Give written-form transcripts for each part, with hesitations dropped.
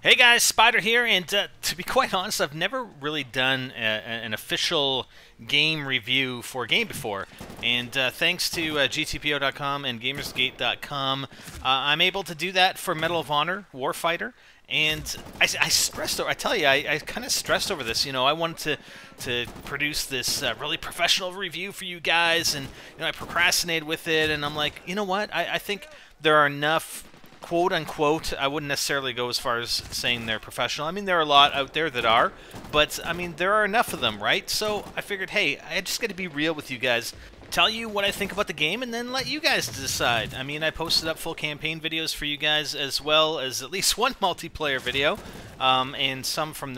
Hey guys, Spider here, and to be quite honest, I've never really done an official game review for a game before. And thanks to GTPO.com and Gamersgate.com, I'm able to do that for Medal of Honor Warfighter. And I stressed over, I tell you, I kind of stressed over this. You know, I wanted to produce this really professional review for you guys, and I procrastinated with it, and I'm like, you know what, I think there are enough quote-unquote, I wouldn't necessarily go as far as saying they're professional. I mean, there are a lot out there that are, but, I mean, there are enough of them, right? So I figured, hey, I just got to be real with you guys, tell you what I think about the game, and then let you guys decide. I mean, I posted up full campaign videos for you guys, as well as at least one multiplayer video, and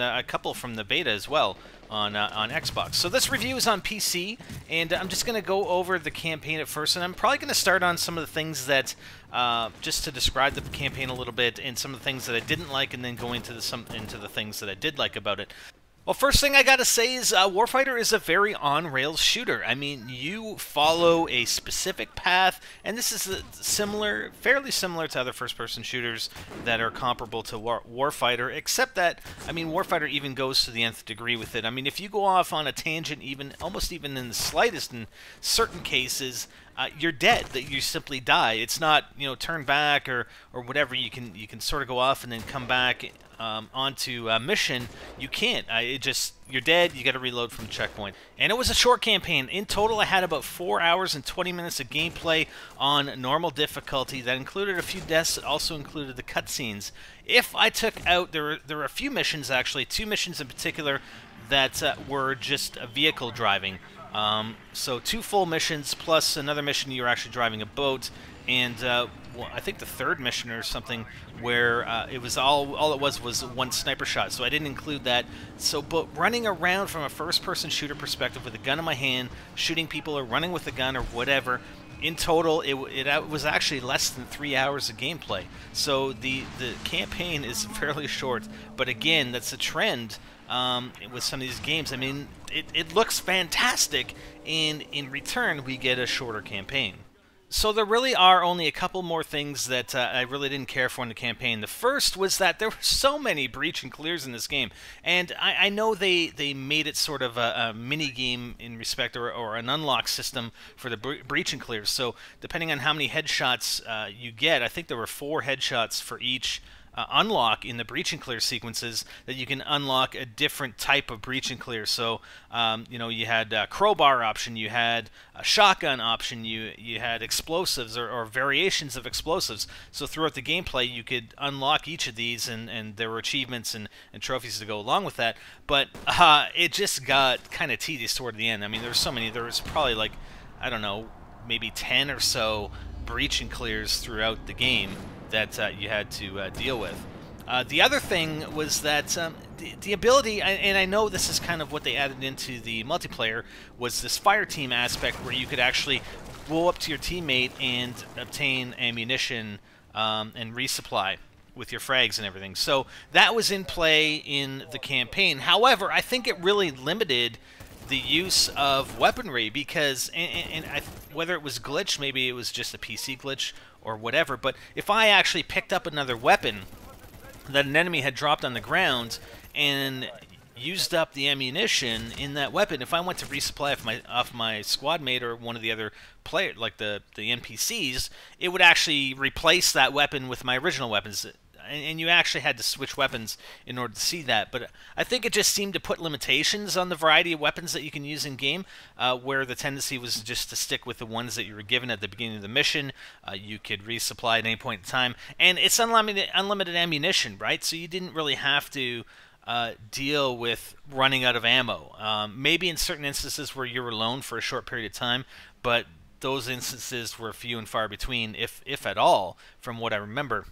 a couple from the beta as well. On Xbox. So this review is on PC, and I'm just going to go over the campaign at first, and I'm probably going to start on some of the things that, just to describe the campaign a little bit, and some of the things that I didn't like, and then go into the things that I did like about it. Well, first thing I gotta say is Warfighter is a very on-rails shooter. I mean, you follow a specific path, and this is fairly similar to other first-person shooters that are comparable to Warfighter, except that, I mean, Warfighter even goes to the nth degree with it. I mean, if you go off on a tangent, almost even in the slightest in certain cases, you're dead. That you simply die. It's not, turn back or whatever. You can sort of go off and then come back onto a mission. You can't. You're dead. You got to reload from the checkpoint. And it was a short campaign. In total, I had about 4 hours and 20 minutes of gameplay on normal difficulty. That included a few deaths. It also included the cutscenes. If I took out, there were a few missions actually, 2 missions in particular that were just vehicle driving. So 2 full missions plus another mission you're actually driving a boat, and well, I think the 3rd mission or something where it was all it was 1 sniper shot. So I didn't include that. So, but running around from a first-person shooter perspective with a gun in my hand, shooting people or running with a gun or whatever. In total, it was actually less than 3 hours of gameplay. So the campaign is fairly short, but again, that's a trend with some of these games. I mean, it looks fantastic, and in return, we get a shorter campaign. So there really are only a couple more things that I really didn't care for in the campaign. The first was that there were so many breach and clears in this game, and I know they made it sort of a mini game in respect or an unlock system for the breach and clears. So depending on how many headshots you get, I think there were 4 headshots for each unlock in the breach and clear sequences, that you can unlock a different type of breach and clear. So you had a crowbar option, you had a shotgun option, you had explosives or variations of explosives. So throughout the gameplay you could unlock each of these, and there were achievements and trophies to go along with that. But it just got kind of tedious toward the end. I mean, there were so many. There was probably, like, I don't know, maybe 10 or so breach and clears throughout the game that you had to deal with. The other thing was that the ability, and I know this is kind of what they added into the multiplayer, was this fire team aspect where you could actually go up to your teammate and obtain ammunition and resupply with your frags and everything. So that was in play in the campaign. However, I think it really limited the use of weaponry, because whether it was glitch, maybe it was just a PC glitch or whatever, but if I actually picked up another weapon that an enemy had dropped on the ground and used up the ammunition in that weapon, if I went to resupply off my squad mate or one of the other players, like the NPCs, it would actually replace that weapon with my original weapons. And you actually had to switch weapons in order to see that. But I think it just seemed to put limitations on the variety of weapons that you can use in game, where the tendency was just to stick with the ones that you were given at the beginning of the mission. You could resupply at any point in time, and it's unlimited ammunition, right? So you didn't really have to deal with running out of ammo. Maybe in certain instances where you were alone for a short period of time, but those instances were few and far between, if at all, from what I remember.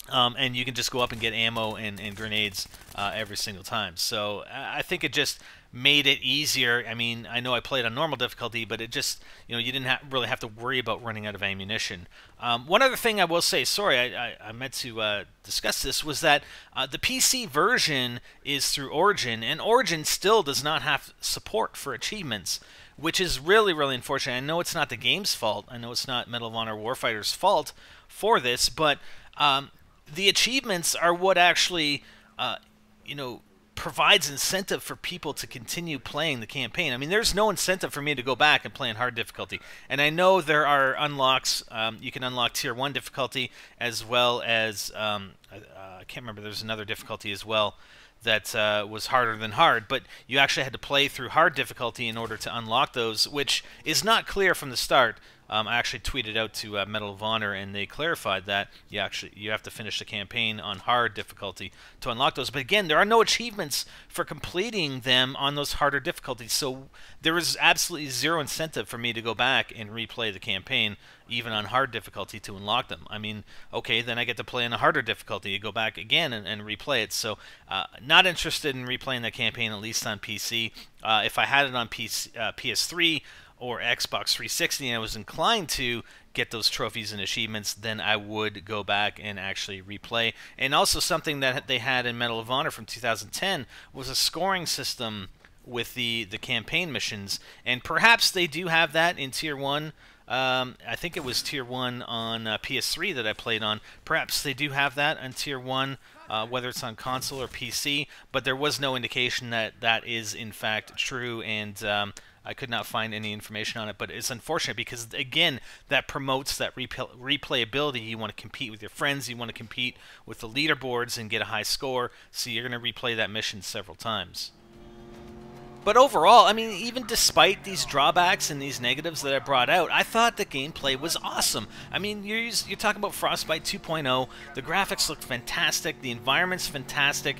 And you can just go up and get ammo and grenades every single time. So I think it just made it easier. I mean, I know I played on normal difficulty, but it just, you didn't really have to worry about running out of ammunition. One other thing I will say, sorry, I meant to discuss this, was that the PC version is through Origin, and Origin still does not have support for achievements, which is really, really unfortunate. I know it's not the game's fault. I know it's not Medal of Honor Warfighter's fault for this, but the achievements are what actually, you know, provides incentive for people to continue playing the campaign. I mean, there's no incentive for me to go back and play in hard difficulty. And I know there are unlocks. You can unlock Tier 1 difficulty, as well as, I can't remember, there's another difficulty as well that was harder than hard, but you actually had to play through hard difficulty in order to unlock those, which is not clear from the start. I actually tweeted out to Medal of Honor, and they clarified that you have to finish the campaign on hard difficulty to unlock those. But again, there are no achievements for completing them on those harder difficulties, so there is absolutely zero incentive for me to go back and replay the campaign, even on hard difficulty, to unlock them. I mean, okay, then I get to play on a harder difficulty, you go back again and replay it. So not interested in replaying that campaign, at least on PC. If I had it on PS3 or Xbox 360 and I was inclined to get those trophies and achievements, then I would go back and actually replay. And also something that they had in Medal of Honor from 2010 was a scoring system with the campaign missions, and perhaps they do have that in Tier 1. I think it was Tier 1 on PS3 that I played on. Perhaps they do have that on Tier 1, whether it's on console or PC, but there was no indication that that is in fact true, and I could not find any information on it. But it's unfortunate because, again, that promotes that replayability. You want to compete with your friends, you want to compete with the leaderboards and get a high score, so you're going to replay that mission several times. But overall, I mean, even despite these drawbacks and these negatives that I brought out, I thought the gameplay was awesome. I mean, you're talking about Frostbite 2.0. The graphics look fantastic. The environment's fantastic.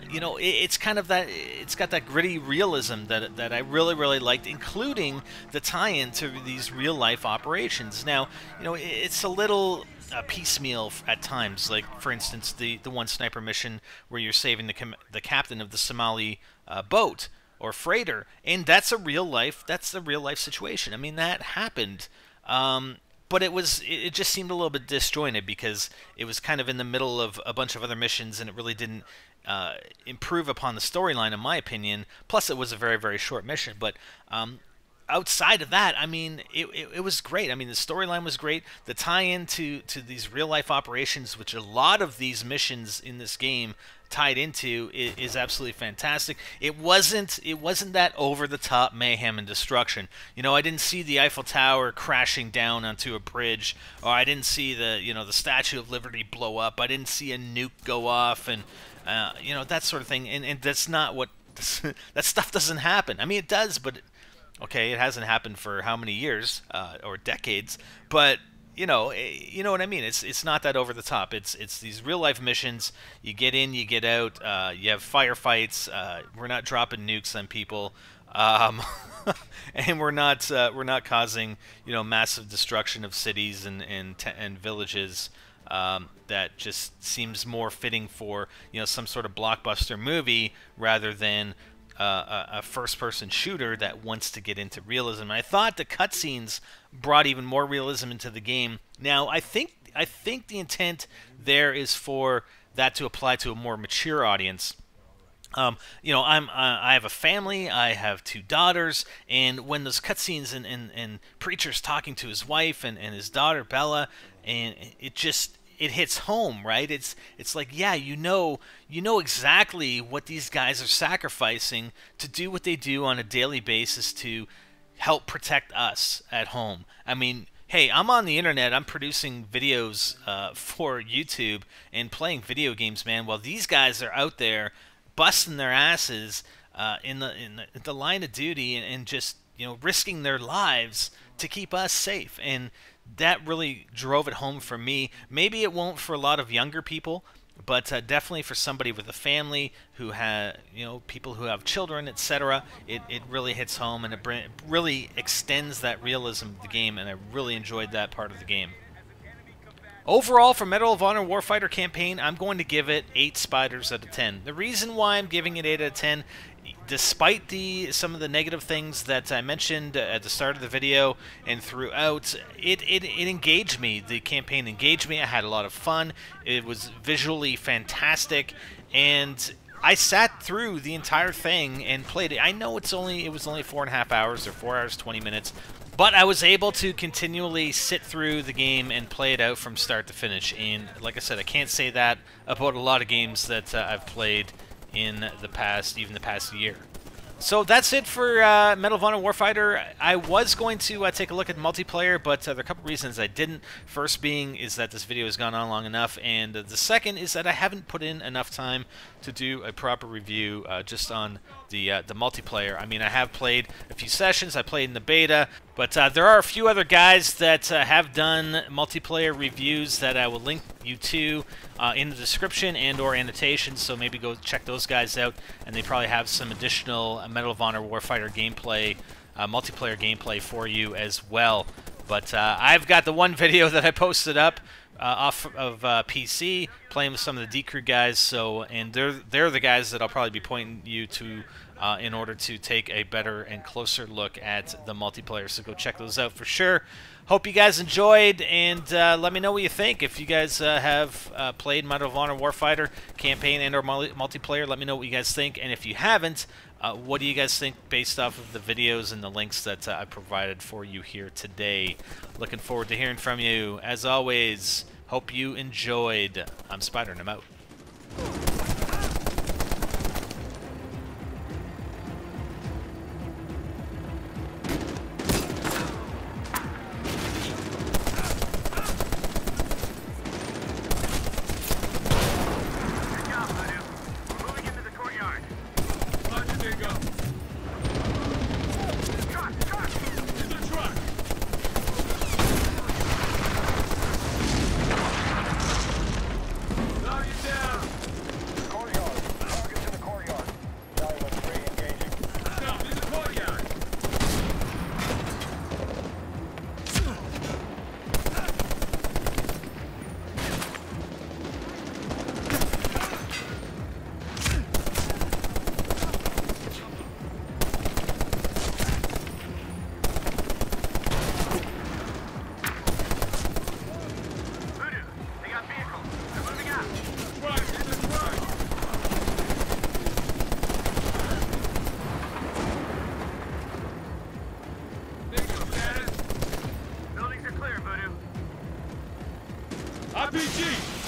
You know, it's kind of that. It's got that gritty realism that I really liked, including the tie-in to these real-life operations. Now, you know, it's a little piecemeal at times. Like, for instance, the one sniper mission where you're saving the captain of the Somali boat or freighter, and that's a real life situation. I mean, that happened, but it just seemed a little bit disjointed because it was kind of in the middle of a bunch of other missions, and it really didn't improve upon the storyline, in my opinion. Plus, it was a very short mission. But outside of that, I mean, it was great. I mean, the storyline was great. The tie-in to these real-life operations, which a lot of these missions in this game tied into, is absolutely fantastic. It wasn't that over-the-top mayhem and destruction. You know, I didn't see the Eiffel Tower crashing down onto a bridge, or I didn't see the Statue of Liberty blow up. I didn't see a nuke go off, and you know, that sort of thing. And that's not what that stuff doesn't happen. I mean, it does, but okay, it hasn't happened for how many years or decades, but you know what I mean. It's not that over the top. It's these real life missions. You get in, you get out. You have firefights. We're not dropping nukes on people, and we're not causing massive destruction of cities and villages. That just seems more fitting for some sort of blockbuster movie rather than a first-person shooter that wants to get into realism. And I thought the cutscenes brought even more realism into the game. Now, I think the intent there is for that to apply to a more mature audience. I have a family. I have 2 daughters, and when those cutscenes and Preacher's talking to his wife and his daughter Bella, and it hits home, right? It's like, yeah, you know exactly what these guys are sacrificing to do what they do on a daily basis to help protect us at home. I mean, hey, I'm on the internet. I'm producing videos for YouTube and playing video games, man. While these guys are out there busting their asses in the line of duty and just risking their lives to keep us safe. And that really drove it home for me. Maybe it won't for a lot of younger people, but definitely for somebody with a family who has, people who have children, etc. It really hits home, and it really extends that realism of the game, and I really enjoyed that part of the game. Overall, for Medal of Honor Warfighter campaign, I'm going to give it 8 spiders out of 10. The reason why I'm giving it 8 out of 10, despite some of the negative things that I mentioned at the start of the video and throughout, it engaged me. The campaign engaged me. I had a lot of fun. It was visually fantastic, and I sat through the entire thing and played it. I know it was only 4.5 hours or 4 hours 20 minutes, But I was able to continually sit through the game and play it out from start to finish. And like I said, I can't say that about a lot of games that I've played in the past, even the past year. So that's it for Medal of Honor Warfighter. I was going to take a look at multiplayer, but there are a couple reasons I didn't. First being is that this video has gone on long enough, and the second is that I haven't put in enough time to do a proper review just on the multiplayer. I mean, I have played a few sessions, I played in the beta, but there are a few other guys that have done multiplayer reviews that I will link you to in the description and or annotations, so maybe go check those guys out, and they probably have some additional Medal of Honor Warfighter gameplay, multiplayer gameplay for you as well. But I've got the one video that I posted up off of PC, playing with some of the D Crew guys. So, and they're the guys that I'll probably be pointing you to in order to take a better and closer look at the multiplayer. So go check those out for sure. Hope you guys enjoyed, and let me know what you think. If you guys have played Medal of Honor Warfighter campaign and or multiplayer, let me know what you guys think. And if you haven't, what do you guys think based off of the videos and the links that I provided for you here today? Looking forward to hearing from you. As always, hope you enjoyed. I'm Spider, and I'm out. RPG!